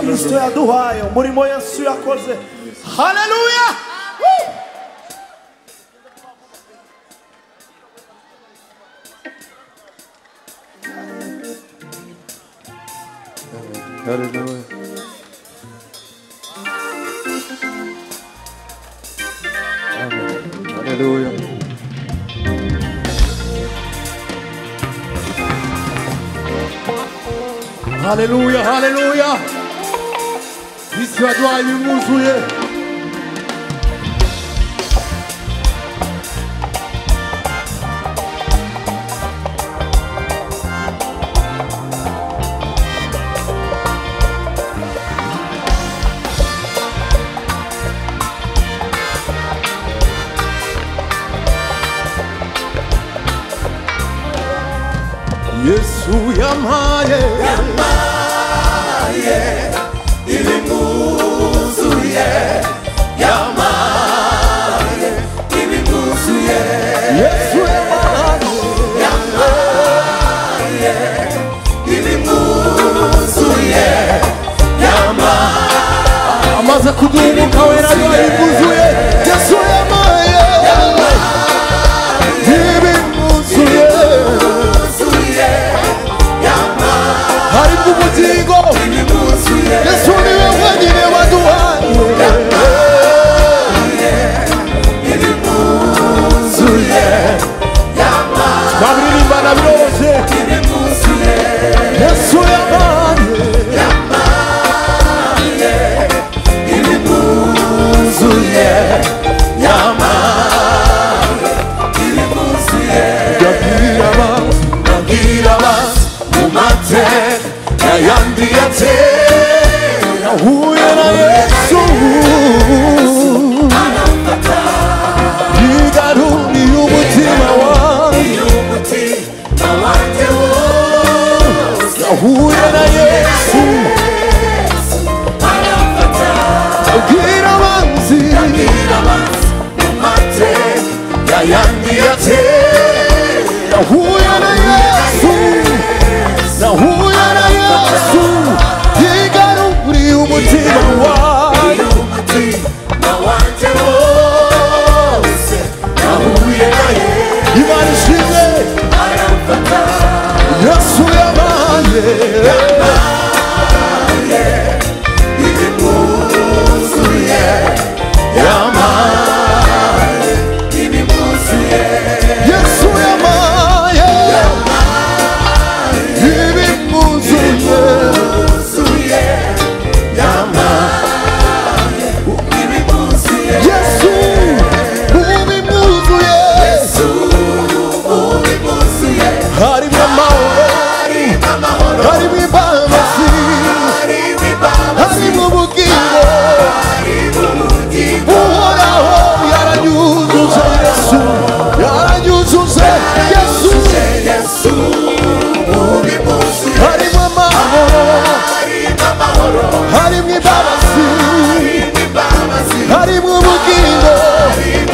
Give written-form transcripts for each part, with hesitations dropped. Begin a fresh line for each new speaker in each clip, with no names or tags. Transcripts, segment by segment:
Kristo yaduhaye umurimo Yesu yakoze. Haleluya!
Haleluya. Amen. Haleluya. Haleluya, haleluya. Kristo yaduhaye ibimuzuye. Yesu yamaye ibimuzuye, yamaye ibimuzuye. Yesu yamaye ibimuzuye, yamaye amaze kuduka wera ibimuzuye. Yesu yamaye ibimuzuye, hari ubugingo Yesu niwe wenyine waduhaye
Nabirimbana birose
Yesu yamaye Nahuye na Yesu yigaruriye umutima wanjye nahuye na Yesu abwira abanzi nahuye na Yesu nahuye na Yesu yigaruriye umutima wanjye Imana ishimwe Yesu yamaye Yesu yamaye ibimuzuye Yesu ubimuzuye harimo amahoro harimo imbabazi harimo ubugingo uhoraho yaranyujuje Yesu yaranyujuje Yesu harimo amahoro harimo imbabazi harimo ubugingo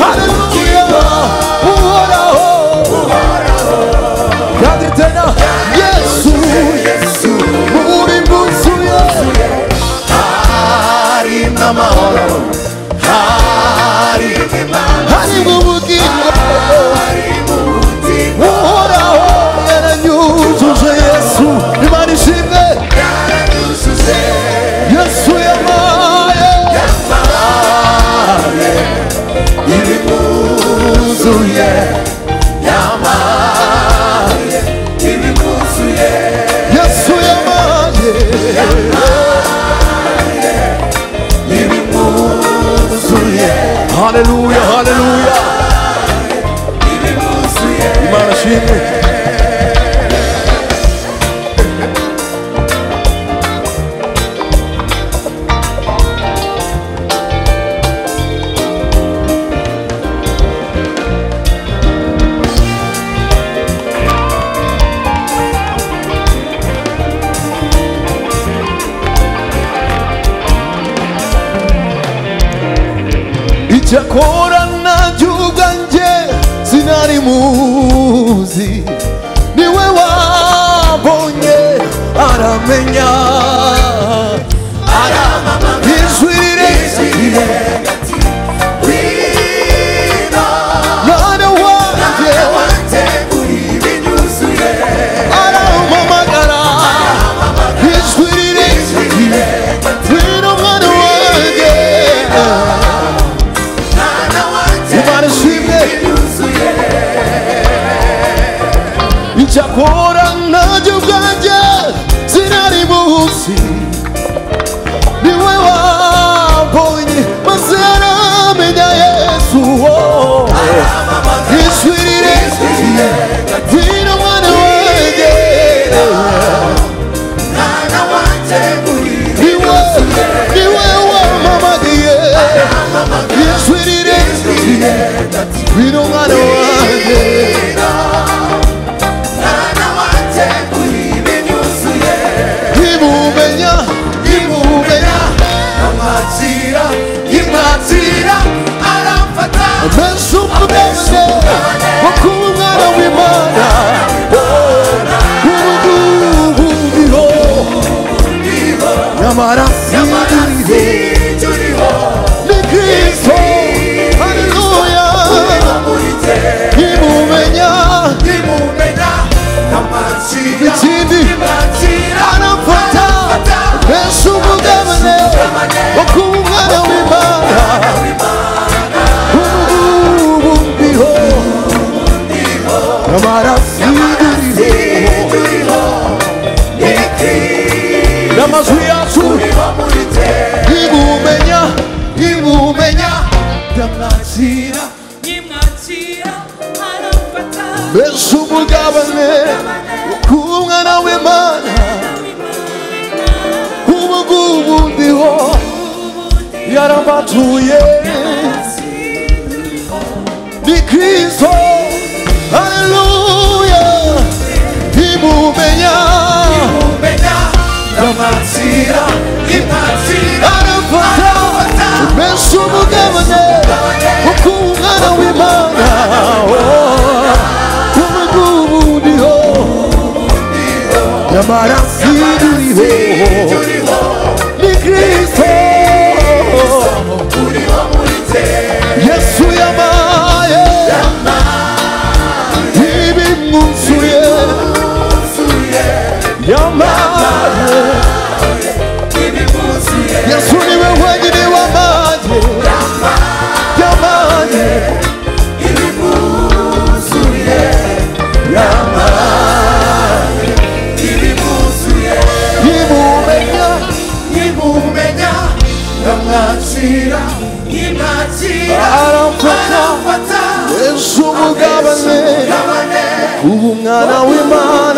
haleluya uhoraho kandi tena Yesu ubimuzuye harimo amahoro harimo ubugingo uhoraho yaranyujuje Yesu Imana ishimwe Yesu yamaye ibimuzuye Yesu yamaye haleluya haleluya Imana ishimwe Icyakora nanjye ubwanjye sinari muzi niwe wabonye aramenya ijwi rirenga mwana wanjye arampamagara ijwi rirenga wino mwana wanjye Imana ishimwe icyakora nanjye ubwanjye sinari muzi niwe wabonye maze aramenya Yesu ijwi rirenga wino mwana wanjye niwe wampamagaye ijwi rirenga wino mwana wanjye imumenya
imwatira aramfata
mbese umudende wo kuba umwana w'Imana uruguhuriho nyamara sinjuriho ni Kristo haleluya imumenya ikindi aramfata mbese
Nimwakira aramfata
mbese umugabane k'umwana w'Imana ubu ngubu ndiho yarambatuye ni Kristo haleluya ntimumenya
Nimwakira
aramfata mbese umugabane k'umwana w'Imana ubu ngubu ndiho nyamara sinduriho ni Kristo Yesu yamaye ibimwuzuye yamaye Yesu niwe wenyine wamaye yamaye
ibimwuzuye yamaye ibimwuzuye nimumenya ndamwakira
aramfata Yesu umugabane ubu umwana w'Imana